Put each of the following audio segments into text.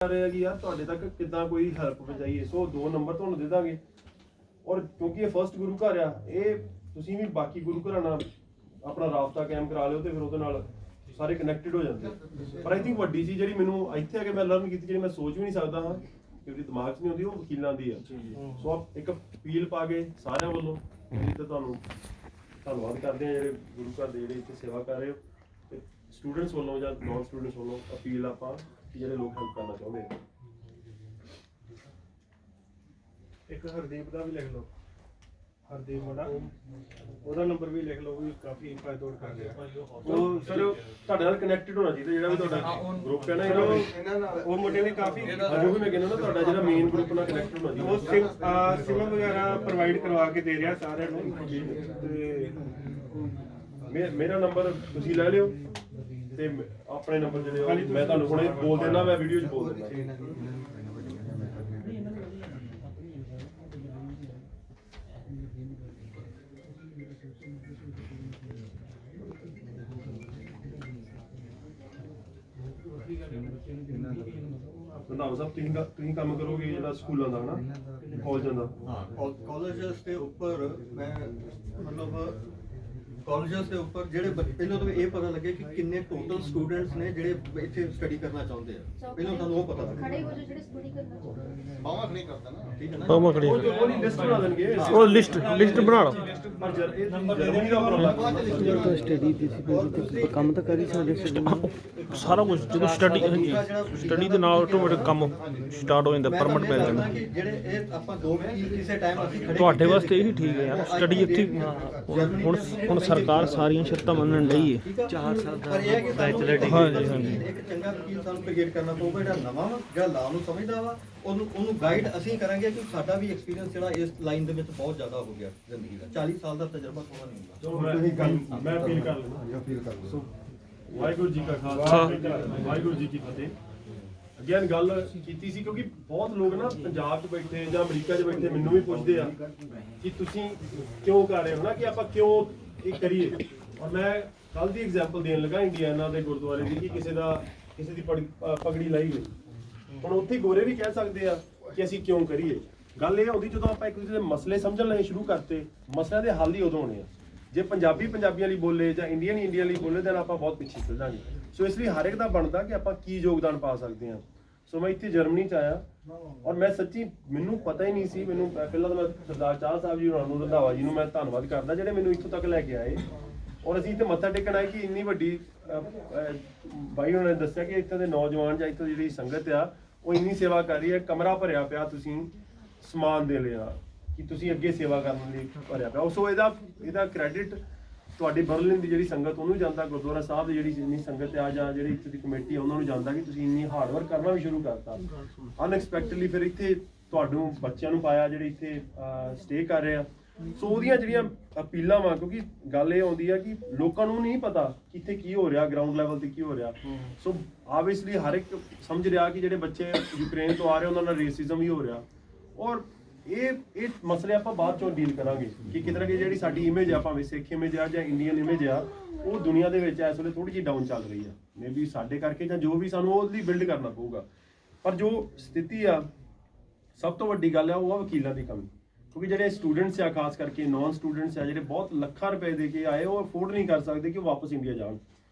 रहे हैं कि यार ਤੁਹਾਡੇ ਤੱਕ ਕਿੱਦਾਂ ਕੋਈ ਹੈਲਪ ਪਹੁੰਚਾਈਏ। ਸੋ 2 ਨੰਬਰ ਤੁਹਾਨੂੰ ਦੇ ਦਾਂਗੇ। ਔਰ ਕਿਉਂਕਿ ਇਹ ਫਸਟ ਗੁਰੂ ਘਰ ਆ, ਇਹ ਤੁਸੀਂ ਵੀ ਬਾਕੀ ਗੁਰੂ ਘਰਾਂ ਨਾਲ ਆਪਣਾ ਰਾਬਤਾ ਕਾਇਮ ਕਰਾ ਲਿਓ ਤੇ ਫਿਰ ਉਹਦੇ ਨਾਲ ਸਾਰੇ ਕਨੈਕਟਡ ਹੋ ਜਾਂਦੇ। ਪਰ ਆਈ ਥਿੰਕ ਵੱਡੀ ਚੀਜ਼ ਜਿਹੜੀ ਮੈਨੂੰ ਇੱਥੇ ਆ ਕੇ ਮੈਂ ਲਰਨ ਕੀਤੀ, ਜਿਹੜੀ ਮੈਂ ਸੋਚ ਵੀ ਨਹੀਂ ਸਕਦਾ ਹਾਂ ਕਿਉਂਕਿ ਦਿਮਾਗ 'ਚ ਨਹੀਂ ਹੁੰਦੀ, ਉਹ ਵਕੀਲਾਂ ਦੀ ਆ। ਸੋ ਆਪ ਇੱਕ ਅਪੀਲ ਪਾ ਕੇ ਸਾਰਿਆਂ ਵੱਲੋਂ ਤੇ ਤੁਹਾਨੂੰ ਧੰਨਵਾਦ ਕਰਦੇ ਆ ਜਿਹੜੇ ਗੁਰੂ ਘਰ ਦੇ ਜਿਹੜੇ ਇੱਥੇ ਸੇਵਾ ਕਰ ਰਹੇ ਹੋ, ਤੇ ਸਟੂਡੈਂਟਸ ਵੱਲੋਂ ਜਾਂ ਨੌਨ ਸਟੂਡੈਂਟਸ ਵੱਲੋਂ ਅਪੀਲ ਆਪਾਂ ਜਿਹੜੇ ਲੋਕ ਹੈਲਪ ਕਰਨਾ ਚਾਹੁੰਦੇ ਆ। ਇੱਕ ਹਰਦੀਪ ਦਾ ਵੀ ਲਿਖ ਲਓ, ਹਰਦੀਪ ਮੁੰਡਾ, ਉਹਦਾ ਨੰਬਰ ਵੀ ਲਿਖ ਲਓ, ਵੀ ਕਾਫੀ ਫਾਇਦਾ ਕਰ ਰਿਹਾ। ਉਹ ਸਰ ਤੁਹਾਡੇ ਨਾਲ ਕਨੈਕਟਡ ਹੋਣਾ ਚਾਹੀਦਾ, ਜਿਹੜਾ ਵੀ ਤੁਹਾਡਾ ਗਰੁੱਪ ਹੈ ਨਾ ਇਹਨਾਂ ਨਾਲ, ਉਹ ਮੁੰਡੇ ਨੇ ਕਾਫੀ ਜੋ ਵੀ ਮੈਂ ਕਹਿੰਦਾ ਨਾ ਤੁਹਾਡਾ ਜਿਹੜਾ ਮੇਨ ਗਰੁੱਪ ਨਾਲ ਕਨੈਕਟਡ ਹੋਣਾ ਚਾਹੀਦਾ। ਉਹ ਸਿਮ ਵਗੈਰਾ ਪ੍ਰੋਵਾਈਡ ਕਰਵਾ ਕੇ ਦੇ ਰਿਹਾ ਸਾਰਿਆਂ ਨੂੰ। ਤੇ ਮੇਰਾ ਨੰਬਰ ਤੁਸੀਂ ਲੈ ਲਿਓ ਤੇ ਆਪਣੇ ਨੰਬਰ ਜਿਹੜੇ ਮੈਂ ਤੁਹਾਨੂੰ ਹੁਣੇ ਬੋਲ ਦੇਣਾ, ਮੈਂ ਵੀਡੀਓ 'ਚ ਬੋਲ ਦੇਣਾ। ਰੰਧਾਵਾ ਸਾਹਿਬ ਤੁਸੀਂ ਕੰਮ ਕਰੋਗੇ ਜਿਹੜਾ ਸਕੂਲਾਂ ਦਾ ਹਨਾ, ਕਾਲਜਾਂ ਦਾ। ਹਾਂ, ਕਾਲਜਸ ਦੇ ਉੱਪਰ ਮੈਂ ਮਤਲਬ ਕਾਲਜਸ ਦੇ ਉੱਪਰ ਜਿਹੜੇ ਪਹਿਲਾਂ ਤਾਂ ਇਹ ਪਤਾ ਲੱਗੇ ਕਿ ਕਿੰਨੇ ਟੋਟਲ ਸਟੂਡੈਂਟਸ ਨੇ ਜਿਹੜੇ ਇੱਥੇ ਸਟੱਡੀ ਕਰਨਾ ਚਾਹੁੰਦੇ ਆ। ਪਹਿਲਾਂ ਸਾਨੂੰ ਉਹ ਪਤਾ ਲੱਗੇ ਖੜੇ ਹੋ ਜੋ ਜਿਹੜੇ ਸਟੱਡੀ ਕਰਨਾ ਚਾਹੁੰਦੇ ਆ। ਬਾਵਾ ਖੜੀ ਕਰਦਾ ਨਾ, ਠੀਕ ਹੈ ਨਾ, ਬਾਵਾ ਖੜੀ ਉਹਦੀ ਲਿਸਟ ਬਣਾ ਦੇਣਗੇ, ਉਹ ਲਿਸਟ ਬਣਾ ਲਓ। ਪਰ ਇਹ ਜਰਮਨੀ ਦਾ ਪ੍ਰੋਬਲਮ ਤਾਂ ਸਟੱਡੀ ਦੀ ਕੰਮ ਤਾਂ ਕਰੀ ਸਕਦੇ ਸਾਰਾ ਕੁਝ ਜਦੋਂ ਸਟੱਡੀ ਦੇ ਨਾਲ ਆਟੋਮੈਟਿਕ ਕੰਮ ਸਟਾਰਟ ਹੋ ਜਾਂਦਾ, ਪਰਮਿਟ ਮਿਲ ਜਾਂਦਾ। ਜਿਹੜੇ ਇਹ ਆਪਾਂ ਦੋ ਵਕੀਲ ਕਿਸੇ ਟਾਈਮ ਅਸੀਂ ਖੜੇ ਤੁਹਾਡੇ ਵਾਸਤੇ ਇਹੀ ਠੀਕ ਹੈ ਯਾਰ, ਸਟੱਡੀ ਇੱਥੇ ਹੁਣ ਸਰਕਾਰ ਸਾਰੀਆਂ ਸ਼ਰਤਾਂ ਮੰਨਣ ਲਈ ਹੈ। 4 ਸਾਲ ਦਾ ਬੈਚਲਰ ਹਾਂਜੀ। ਇੱਕ ਚੰਗਾ ਵਕੀਲ ਸਾਨੂੰ ਕ੍ਰੀਏਟ ਕਰਨਾ ਪਊਗਾ, ਜਿਹੜਾ ਨਵਾਂ ਵਾ, ਜਿਹੜਾ ਲਾਅ ਨੂੰ ਸਮਝਦਾ ਵਾ, ਉਹਨੂੰ ਗਾਈਡ ਅਸੀਂ ਕਰਾਂਗੇ। ਕਿ ਸਾਡਾ ਵੀ ਐਕਸਪੀਰੀਅੰਸ ਜਿਹੜਾ ਇਸ ਲਾਈਨ ਦੇ ਵਿੱਚ ਬਹੁਤ ਜ਼ਿਆਦਾ ਹੋ ਗਿਆ ਜ਼ਿੰਦਗੀ ਦਾ, 40 ਸਾਲ ਦਾ ਤਜਰਬਾ ਥੋੜਾ ਨਹੀਂ ਹੁੰਦਾ। ਚਲੋ ਮੈਂ ਅਪੀਲ ਕਰ ਲੈਣਾ। ਸੋ ਵਾਹਿਗੁਰੂ ਜੀ ਕਾ ਖਾਲਸਾ, ਵਾਹਿਗੁਰੂ ਜੀ ਕੀ ਫਤਿਹ। ਅਗੇਨ ਗੱਲ ਕੀਤੀ ਸੀ ਕਿਉਂਕਿ ਬਹੁਤ ਲੋਕ ਨਾ ਪੰਜਾਬ 'ਚ ਬੈਠੇ ਜਾਂ ਅਮਰੀਕਾ 'ਚ ਬੈਠੇ ਮੈਨੂੰ ਵੀ ਪੁੱਛਦੇ ਆ ਕਿ ਤੁਸੀਂ ਕਿਉਂ ਕਰ ਰਹੇ ਹੋ ਨਾ, ਕਿ ਆਪਾਂ ਕਿਉਂ ਇਹ ਕਰੀਏ। ਔਰ ਮੈਂ ਕੱਲ ਦੀ ਐਗਜ਼ਾਮਪਲ ਦੇਣ ਲੱਗਾ ਇੰਡੀਆਨਾ ਦੇ ਗੁਰਦੁਆਰੇ ਦੀ, ਕਿ ਕਿਸੇ ਦੀ ਪਗੜੀ ਲਾਈ ਹੋਈ। ਹੁਣ ਉੱਥੇ ਗੋਰੇ ਵੀ ਕਹਿ ਸਕਦੇ ਆ ਕਿ ਅਸੀਂ ਕਿਉਂ ਕਰੀਏ। ਗੱਲ ਇਹ ਆਉਂਦੀ ਜਦੋਂ ਆਪਾਂ ਇੱਕ ਦੂਜੇ ਦੇ ਮਸਲੇ ਸਮਝਣ ਲੈਣੇ ਸ਼ੁਰੂ ਕਰਤੇ, ਮਸਲਿਆਂ ਦੇ ਹੱਲ ਹੀ ਉਦੋਂ ਹੋਣੇ ਆ। ਜੇ ਪੰਜਾਬੀ ਪੰਜਾਬੀਆਂ ਲਈ ਬੋਲੇ ਜਾਂ ਇੰਡੀਅਨ ਲਈ ਬੋਲੇ ਤਾਂ ਆਪਾਂ ਬਹੁਤ ਪਿੱਛੇ ਚੱਲ ਜਾਵਾਂਗੇ। ਸੋ ਇਸ ਲਈ ਹਰ ਇੱਕ ਦਾ ਬਣਦਾ ਕਿ ਆਪਾਂ ਕੀ ਯੋਗਦਾਨ ਪਾ ਸਕਦੇ ਹਾਂ। ਸੋ ਮੈਂ ਇੱਥੇ ਜਰਮਨੀ 'ਚ ਆਇਆ ਔਰ ਮੈਂ ਸੱਚੀ ਮੈਨੂੰ ਪਤਾ ਹੀ ਨਹੀਂ ਸੀ। ਮੈਨੂੰ ਪਹਿਲਾਂ ਤਾਂ ਮੈਂ ਸਰਦਾਰ ਚਾਹ ਸਾਹਿਬ ਜੀ ਹੋਰਾਂ ਨੂੰ, ਰੰਧਾਵਾ ਜੀ ਨੂੰ ਮੈਂ ਧੰਨਵਾਦ ਕਰਦਾ ਜਿਹੜੇ ਮੈਨੂੰ ਇੱਥੋਂ ਤੱਕ ਲੈ ਕੇ ਆਏ। ਔਰ ਅਸੀਂ ਇੱਥੇ ਮੱਥਾ ਟੇਕਣ ਆਏ ਕਿ ਇੰਨੀ ਵੱਡੀ ਬਾਈ ਉਹਨਾਂ ਨੇ ਦੱਸਿਆ ਕਿ ਇੱਥੇ ਦੇ ਨੌਜਵਾਨ ਜਾਂ ਇੱਥੋਂ ਜਿਹੜੀ ਸੰਗਤ ਆ ਉਹ ਇੰਨੀ ਸੇਵਾ ਕਰ ਰਹੀ ਹੈ। ਕਮਰਾ ਭਰਿਆ ਪਿਆ, ਤੁਸੀਂ ਸਮਾਨ ਦੇ ਲਿਆ ਕਿ ਤੁਸੀਂ ਅੱਗੇ ਸੇਵਾ ਕਰਨ ਲਈ ਭਰਿਆ ਪਿਆ। ਸੋ ਇਹਦਾ ਕ੍ਰੈਡਿਟ ਤੁਹਾਡੀ ਬਰਲਿਨ ਦੀ ਜਿਹੜੀ ਸੰਗਤ ਉਹਨੂੰ ਜਾਂਦਾ, ਗੁਰਦੁਆਰਾ ਸਾਹਿਬ ਦੀ ਜਿਹੜੀ ਇੰਨੀ ਸੰਗਤ ਆ ਜਾਂ ਜਿਹੜੀ ਇੱਥੇ ਦੀ ਕਮੇਟੀ ਆ ਉਹਨਾਂ ਨੂੰ ਜਾਂਦਾ ਕਿ ਤੁਸੀਂ ਇੰਨੀ ਹਾਰਡ ਵਰਕ ਕਰਨਾ ਵੀ ਸ਼ੁਰੂ ਕਰਤਾ ਅਨਐਕਸਪੈਕਟਡਲੀ। ਫਿਰ ਇੱਥੇ ਤੁਹਾਨੂੰ ਬੱਚਿਆਂ ਨੂੰ ਪਾਇਆ ਜਿਹੜੇ ਇੱਥੇ ਸਟੇ ਕਰ ਰਹੇ ਆ। ਸੋ ਉਹਦੀਆਂ ਜਿਹੜੀਆਂ ਅਪੀਲਾਂ ਵਾ, ਕਿਉਂਕਿ ਗੱਲ ਇਹ ਆਉਂਦੀ ਆ ਕਿ ਲੋਕਾਂ ਨੂੰ ਨਹੀਂ ਪਤਾ ਕਿ ਇੱਥੇ ਕੀ ਹੋ ਰਿਹਾ, ਗਰਾਊਂਡ ਲੈਵਲ ਤੇ ਕੀ ਹੋ ਰਿਹਾ। ਸੋ ਆਬਵੀਅਸਲੀ ਹਰ ਇੱਕ ਸਮਝ ਰਿਹਾ ਕਿ ਜਿਹੜੇ ਬੱਚੇ ਯੂਕਰੇਨ ਤੋਂ ਆ ਰਹੇ ਉਹਨਾਂ ਨਾਲ ਰੇਸਿਜ਼ਮ ਵੀ ਹੋ ਰਿਹਾ। ਔਰ ਇਹ ਮਸਲੇ ਆਪਾਂ ਬਾਅਦ ਚੋਂ ਡੀਲ ਕਰਾਂਗੇ ਕਿ ਕਿਤੇ ਨਾ ਕਿਤੇ ਜਿਹੜੀ ਸਾਡੀ ਇਮੇਜ ਆ, ਭਾਵੇਂ ਸਿੱਖ ਇਮੇਜ ਆ ਜਾਂ ਇੰਡੀਅਨ ਇਮੇਜ ਆ, ਉਹ ਦੁਨੀਆ ਦੇ ਵਿੱਚ ਇਸ ਵੇਲੇ ਥੋੜੀ ਜਿਹੀ ਡਾਊਨ ਚੱਲ ਰਹੀ ਆ। ਮੇਬੀ ਸਾਡੇ ਕਰਕੇ ਜਾਂ ਜੋ ਵੀ ਸਾਨੂੰ ਉਹਦੇ ਲਈ ਬਿਲਡ ਕਰਨਾ ਪਊਗਾ। ਪਰ ਜੋ ਸਥਿਤੀ ਆ, ਸਭ ਤੋਂ ਵੱਡੀ ਗੱਲ ਆ ਉਹ ਆ ਵਕੀਲਾਂ ਦੀ ਕਮੀ। ਕਿਉਂਕਿ ਜਿਹੜੇ ਸਟੂਡੈਂਟਸ ਆ, ਖਾਸ ਕਰਕੇ ਨੌਨ ਸਟੂਡੈਂਟਸ ਆ, ਜਿਹੜੇ ਬਹੁਤ ਲੱਖਾਂ ਰੁਪਏ ਦੇ ਕੇ ਆਏ, ਉਹ ਅਫੋਰਡ ਨਹੀਂ ਕਰ ਸਕਦੇ ਕਿ ਉਹ ਵਾਪਸ ਇੰਡੀਆ ਜਾਣ।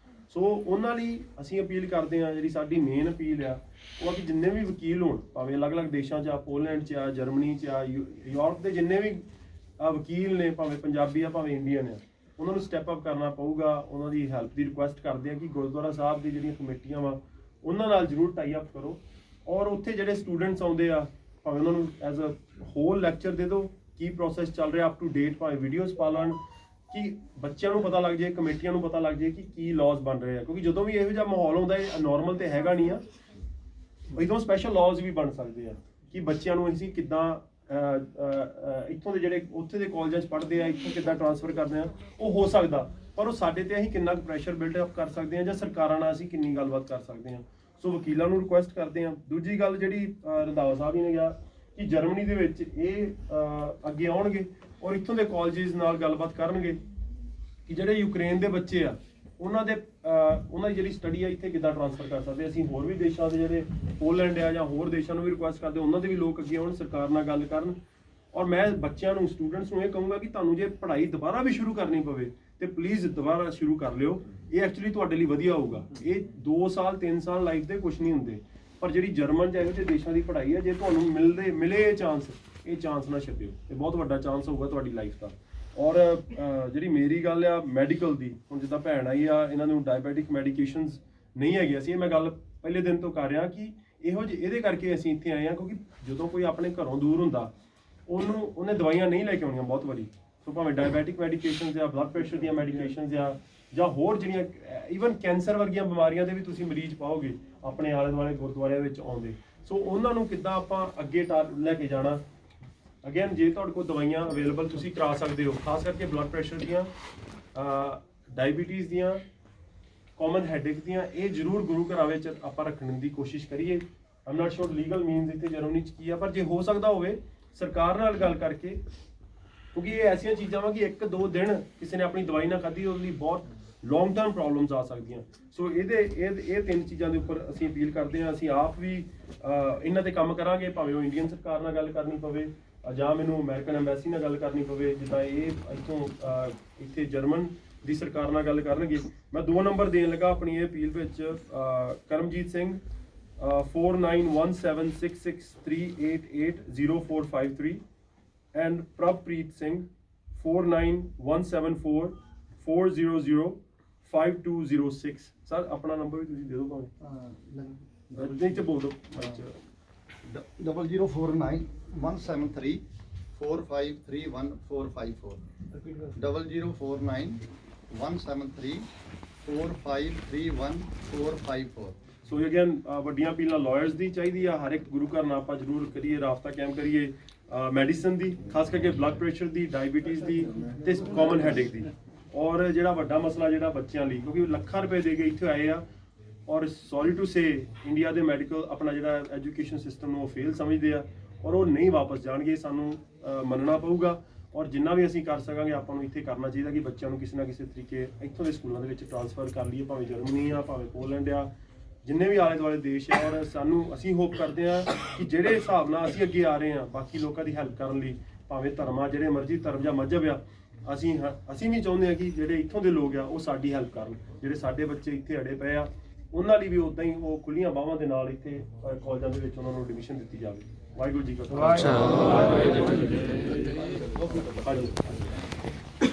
ਸੋ ਉਹਨਾਂ ਲਈ ਅਸੀਂ ਅਪੀਲ ਕਰਦੇ ਹਾਂ, ਜਿਹੜੀ ਸਾਡੀ ਮੇਨ ਅਪੀਲ ਆ ਉਹ ਆ ਕਿ ਜਿੰਨੇ ਵੀ ਵਕੀਲ ਹੋਣ, ਭਾਵੇਂ ਅਲੱਗ-ਅਲੱਗ ਦੇਸ਼ਾਂ 'ਚ ਆ, ਪੋਲੈਂਡ 'ਚ ਆ, ਜਰਮਨੀ 'ਚ ਆ, ਯੂਰਪ ਦੇ ਜਿੰਨੇ ਵੀ ਵਕੀਲ ਨੇ, ਭਾਵੇਂ ਪੰਜਾਬੀ ਆ ਭਾਵੇਂ ਇੰਡੀਅਨ ਆ, ਉਹਨਾਂ ਨੂੰ ਸਟੈਪ ਅਪ ਕਰਨਾ ਪਊਗਾ। ਉਹਨਾਂ ਦੀ ਹੈਲਪ ਦੀ ਰਿਕੁਐਸਟ ਕਰਦੇ ਆ ਕਿ ਗੁਰਦੁਆਰਾ ਸਾਹਿਬ ਦੀ ਜਿਹੜੀਆਂ ਕਮੇਟੀਆਂ ਵਾ ਉਹਨਾਂ ਨਾਲ ਜ਼ਰੂਰ ਟਾਈ ਅਪ ਕਰੋ। ਔਰ ਉੱਥੇ ਜਿਹੜੇ ਸਟੂਡੈਂਟਸ ਆਉਂਦੇ ਆ, ਭਾਵੇਂ ਉਹਨਾਂ ਨੂੰ ਐਜ਼ ਅ ਹੋਲ ਲੈਕਚਰ ਦੇ ਦਿਓ, ਕੀ ਪ੍ਰੋਸੈਸ ਚੱਲ ਰਿਹਾ ਅਪ ਟੂ ਡੇਟ, ਭਾਵੇਂ ਵੀਡੀਓਜ਼ ਪਾ ਲੈਣ ਕਿ ਬੱਚਿਆਂ ਨੂੰ ਪਤਾ ਲੱਗ ਜਾਏ, ਕਮੇਟੀਆਂ ਨੂੰ ਪਤਾ ਲੱਗ ਜਾਏ ਕਿ ਕੀ ਲਾਜ਼ ਬਣ ਰਹੇ ਆ। ਕਿਉਂਕਿ ਜਦੋਂ ਵੀ ਇਹੋ ਜਿਹਾ ਮਾਹੌਲ ਹੁੰਦਾ, ਇਹ ਨੋਰਮਲ ਤੇ ਹੈਗਾ ਨਹੀਂ ਆ, ਇੱਥੋਂ ਸਪੈਸ਼ਲ ਲਾਜ਼ ਵੀ ਬਣ ਸਕਦੇ ਆ ਕਿ ਬੱਚਿਆਂ ਨੂੰ ਅਸੀਂ ਕਿੱਦਾਂ ਇੱਥੋਂ ਦੇ ਜਿਹੜੇ ਉੱਥੇ ਦੇ ਕਾਲਜਾਂ 'ਚ ਪੜ੍ਹਦੇ ਆ, ਇੱਥੋਂ ਕਿੱਦਾਂ ਟ੍ਰਾਂਸਫਰ ਕਰਦੇ ਆ, ਉਹ ਹੋ ਸਕਦਾ। ਪਰ ਉਹ ਸਾਡੇ ਤੇ ਅਸੀਂ ਕਿੰਨਾ ਕੁ ਪ੍ਰੈਸ਼ਰ ਬਿਲਡ ਅਪ ਕਰ ਸਕਦੇ ਹਾਂ ਜਾਂ ਸਰਕਾਰਾਂ ਨਾਲ ਅਸੀਂ ਕਿੰਨੀ ਗੱਲਬਾਤ ਕਰ ਸਕਦੇ ਹਾਂ। ਸੋ ਵਕੀਲਾਂ ਨੂੰ ਰਿਕੁਐਸਟ ਕਰਦੇ ਹਾਂ। ਦੂਜੀ ਗੱਲ ਜਿਹੜੀ ਰੰਧਾਵਾ ਸਾਹਿਬ ਜੀ ਨੇ ਕਿਹਾ ਕਿ ਜਰਮਨੀ ਦੇ ਵਿੱਚ ਇਹ ਅੱਗੇ ਆਉਣਗੇ ਔਰ ਇੱਥੋਂ ਦੇ ਕਾਲਜਿਸ ਨਾਲ ਗੱਲਬਾਤ ਕਰਨਗੇ ਕਿ ਜਿਹੜੇ ਯੂਕਰੇਨ ਦੇ ਬੱਚੇ ਆ ਉਹਨਾਂ ਦੇ ਉਹਨਾਂ ਦੀ ਜਿਹੜੀ ਸਟੱਡੀ ਆ ਇੱਥੇ ਕਿੱਦਾਂ ਟ੍ਰਾਂਸਫਰ ਕਰ ਸਕਦੇ ਅਸੀਂ ਹੋਰ ਵੀ ਦੇਸ਼ਾਂ ਦੇ ਜਿਹੜੇ ਪੋਲੈਂਡ ਆ ਜਾਂ ਹੋਰ ਦੇਸ਼ਾਂ ਨੂੰ ਵੀ ਰਿਕੁਐਸਟ ਕਰਦੇ ਉਹਨਾਂ ਦੇ ਵੀ ਲੋਕ ਅੱਗੇ ਆਉਣ ਸਰਕਾਰ ਨਾਲ ਗੱਲ ਕਰਨ ਔਰ ਮੈਂ ਬੱਚਿਆਂ ਨੂੰ ਸਟੂਡੈਂਟਸ ਨੂੰ ਇਹ ਕਹੂੰਗਾ ਕਿ ਤੁਹਾਨੂੰ ਜੇ ਪੜ੍ਹਾਈ ਦੁਬਾਰਾ ਵੀ ਸ਼ੁਰੂ ਕਰਨੀ ਪਵੇ ਤੇ ਪਲੀਜ਼ ਦੁਬਾਰਾ ਸ਼ੁਰੂ ਕਰ ਲਿਓ ਇਹ ਐਕਚੁਅਲੀ ਤੁਹਾਡੇ ਲਈ ਵਧੀਆ ਹੋਊਗਾ ਇਹ 2 ਸਾਲ 3 ਸਾਲ ਲਾਈਫ ਦੇ ਕੁਝ ਨਹੀਂ ਹੁੰਦੇ ਪਰ ਜਿਹੜੀ ਜਰਮਨ ਜਾਂ ਇਹੋ ਜਿਹੇ ਦੇਸ਼ਾਂ ਦੀ ਪੜ੍ਹਾਈ ਹੈ ਜੇ ਤੁਹਾਨੂੰ ਮਿਲੇ ਇਹ ਚਾਂਸ ਨਾ ਛੱਡਿਓ ਇਹ ਬਹੁਤ ਵੱਡਾ ਚਾਂਸ ਹੋਊਗਾ ਤੁਹਾਡੀ ਲਾਈਫ ਦਾ ਔਰ ਜਿਹੜੀ ਮੇਰੀ ਗੱਲ ਆ ਮੈਡੀਕਲ ਦੀ ਹੁਣ ਜਿੱਦਾਂ ਭੈਣ ਆਈ ਆ ਇਹਨਾਂ ਨੂੰ ਡਾਇਬੈਟਿਕ ਮੈਡੀਕੇਸ਼ਨਸ ਨਹੀਂ ਹੈਗੀਆਂ ਸੀ ਇਹ ਮੈਂ ਗੱਲ ਪਹਿਲੇ ਦਿਨ ਤੋਂ ਕਰ ਰਿਹਾ ਕਿ ਇਹਦੇ ਕਰਕੇ ਅਸੀਂ ਇੱਥੇ ਆਏ ਆ ਕਿਉਂਕਿ ਜਦੋਂ ਕੋਈ ਆਪਣੇ ਘਰੋਂ ਦੂਰ ਹੁੰਦਾ ਉਹਨੇ ਦਵਾਈਆਂ ਨਹੀਂ ਲੈ ਕੇ ਆਉਣੀਆਂ ਬਹੁਤ ਵਾਰੀ ਸੋ ਭਾਵੇਂ ਡਾਇਬੈਟਿਕ ਮੈਡੀਕੇਸ਼ਨਸ ਜਾਂ ਬਲੱਡ ਪ੍ਰੈਸ਼ਰ ਦੀਆਂ ਮੈਡੀਕੇਸ਼ਨਸ ਜਾਂ ਹੋਰ ਜਿਹੜੀਆਂ ਈਵਨ ਕੈਂਸਰ ਵਰਗੀਆਂ ਬਿਮਾਰੀਆਂ ਦੇ ਵੀ ਤੁਸੀਂ ਮਰੀਜ਼ ਪਾਓਗੇ ਆਪਣੇ ਆਲੇ ਦੁਆਲੇ ਗੁਰਦੁਆਰਿਆਂ ਵਿੱਚ ਆਉਂਦੇ ਸੋ ਉਹਨਾਂ ਨੂੰ ਕਿੱਦਾਂ ਆਪਾਂ ਅੱਗੇ ਲੈ ਕੇ ਜਾਣਾ ਅਗੇਨ ਜੇ ਤੁਹਾਡੇ ਕੋਲ ਦਵਾਈਆਂ ਅਵੇਲੇਬਲ ਤੁਸੀਂ ਕਰਾ ਸਕਦੇ ਹੋ ਖਾਸ ਕਰਕੇ ਬਲੱਡ ਪ੍ਰੈਸ਼ਰ ਦੀਆਂ ਡਾਇਬੀਟੀਜ਼ ਦੀਆਂ ਕਾਮਨ ਹੈਡੇਕ ਦੀਆਂ ਇਹ ਜ਼ਰੂਰ ਗੁਰੂ ਘਰਾਂ ਵਿੱਚ ਆਪਾਂ ਰੱਖਣ ਦੀ ਕੋਸ਼ਿਸ਼ ਕਰੀਏ ਆਮ ਨਾਟ ਸ਼ੋਰ ਲੀਗਲ ਮੀਨਸ ਇੱਥੇ ਜਰਮਨੀ 'ਚ ਕੀ ਆ ਪਰ ਜੇ ਹੋ ਸਕਦਾ ਹੋਵੇ ਸਰਕਾਰ ਨਾਲ ਗੱਲ ਕਰਕੇ ਕਿਉਂਕਿ ਇਹ ਐਸੀਆਂ ਚੀਜ਼ਾਂ ਵਾ ਕਿ 1-2 ਦਿਨ ਕਿਸੇ ਨੇ ਆਪਣੀ ਦਵਾਈ ਨਾ ਖਾਧੀ ਉਹਦੇ ਲਈ ਬਹੁਤ ਲੌਂਗ ਟਰਮ ਪ੍ਰੋਬਲਮਸ ਆ ਸਕਦੀਆਂ ਸੋ ਇਹ 3 ਚੀਜ਼ਾਂ ਦੇ ਉੱਪਰ ਅਸੀਂ ਅਪੀਲ ਕਰਦੇ ਹਾਂ ਅਸੀਂ ਆਪ ਵੀ ਇਹਨਾਂ ਤੇ ਕੰਮ ਕਰਾਂਗੇ ਭਾਵੇਂ ਉਹ ਇੰਡੀਅਨ ਸਰਕਾਰ ਨਾਲ ਗੱਲ ਕਰਨੀ ਪਵੇ ਜਾਂ ਮੈਨੂੰ ਅਮਰੀਕਨ ਐਮਬੈਸੀ ਨਾਲ ਗੱਲ ਕਰਨੀ ਪਵੇ ਜਿੱਦਾਂ ਇਹ ਇੱਥੇ ਜਰਮਨ ਦੀ ਸਰਕਾਰ ਨਾਲ ਗੱਲ ਕਰਨਗੇ ਮੈਂ 2 ਨੰਬਰ ਦੇਣ ਲੱਗਾ ਆਪਣੀ ਇਹ ਅਪੀਲ ਵਿੱਚ Karamjit Singh 491766388045 and Prabpreet Singh 49174400520 sir ਆਪਣਾ ਨੰਬਰ ਵੀ ਤੁਸੀਂ ਦੇ ਦਿਓ ਭਾਵੇਂ ਨਹੀਂ ਤੇ ਬੋਲ ਦਿਓ 00491734531454 ਸੋ ਅਗੇਨ ਵੱਡੀਆਂ ਅਪੀਲਾਂ ਲਾਇਰਸ ਦੀ ਚਾਹੀਦੀ ਆ ਹਰ ਇੱਕ ਗੁਰੂ ਘਰ ਨਾਲ ਆਪਾਂ ਜ਼ਰੂਰ ਕਰੀਏ ਰਾਬਤਾ ਕਾਇਮ ਕਰੀਏ ਮੈਡੀਸਨ ਦੀ ਖਾਸ ਕਰਕੇ ਬਲੱਡ ਪ੍ਰੈਸ਼ਰ ਦੀ ਡਾਇਬੀਟੀਜ਼ ਦੀ ਤੇ ਕਾਮਨ ਹੈਡੇਕ ਦੀ ਔਰ ਜਿਹੜਾ ਵੱਡਾ ਮਸਲਾ ਜਿਹੜਾ ਬੱਚਿਆਂ ਲਈ ਕਿਉਂਕਿ ਲੱਖਾਂ ਰੁਪਏ ਦੇ ਕੇ ਇੱਥੇ ਆਏ ਆ ਔਰ ਸੌਰੀ ਟੂ ਸੇ ਇੰਡੀਆ ਦੇ ਮੈਡੀਕਲ ਆਪਣਾ ਜਿਹੜਾ ਐਜੂਕੇਸ਼ਨ ਸਿਸਟਮ ਨੂੰ ਉਹ ਫੇਲ ਸਮਝਦੇ ਆ ਔਰ ਉਹ ਨਹੀਂ ਵਾਪਸ ਜਾਣਗੇ ਸਾਨੂੰ ਮੰਨਣਾ ਪਊਗਾ ਔਰ ਜਿੰਨਾ ਵੀ ਅਸੀਂ ਕਰ ਸਕਾਂਗੇ ਆਪਾਂ ਨੂੰ ਇੱਥੇ ਕਰਨਾ ਚਾਹੀਦਾ ਕਿ ਬੱਚਿਆਂ ਨੂੰ ਕਿਸੇ ਨਾ ਕਿਸੇ ਤਰੀਕੇ ਇੱਥੋਂ ਦੇ ਸਕੂਲਾਂ ਦੇ ਵਿੱਚ ਟ੍ਰਾਂਸਫਰ ਕਰ ਲਈਏ ਭਾਵੇਂ ਜਰਮਨੀ ਆ ਭਾਵੇਂ ਪੋਲੈਂਡ ਆ ਜਿੰਨੇ ਵੀ ਆਲੇ ਦੁਆਲੇ ਦੇਸ਼ ਆ ਔਰ ਅਸੀਂ ਹੋਪ ਕਰਦੇ ਆ ਕਿ ਜਿਹੜੇ ਹਿਸਾਬ ਨਾਲ ਅਸੀਂ ਅੱਗੇ ਆ ਰਹੇ ਆ ਬਾਕੀ ਲੋਕਾਂ ਦੀ ਹੈਲਪ ਕਰਨ ਲਈ ਭਾਵੇਂ ਧਰਮਾਂ ਜਿਹੜੇ ਮਰਜ਼ੀ ਧਰਮ ਜਾਂ ਮਜ਼ਹਬ ਆ ਅਸੀਂ ਵੀ ਚਾਹੁੰਦੇ ਆ ਕਿ ਜਿਹੜੇ ਇੱਥੋਂ ਦੇ ਲੋਕ ਆ ਉਹ ਸਾਡੀ ਹੈਲਪ ਕਰਨ ਜਿਹੜੇ ਸਾਡੇ ਬੱਚੇ ਇੱਥੇ ਅੜੇ ਪਏ ਆ ਉਹਨਾਂ ਲਈ ਵੀ ਉਦਾਂ ਹੀ ਉਹ ਖੁੱਲੀਆਂ ਬਾਹਾਂ ਦੇ ਨਾਲ ਇੱਥੇ ਕਾਲਜਾਂ ਦੇ ਵਿੱਚ ਉਹਨਾਂ ਨੂੰ ਐਡਮਿਸ਼ਨ ਦਿੱਤੀ ਜਾਵੇ ਵਾਹਿਗੁਰੂ ਜੀ ਕਾ ਖਾਲਸਾ।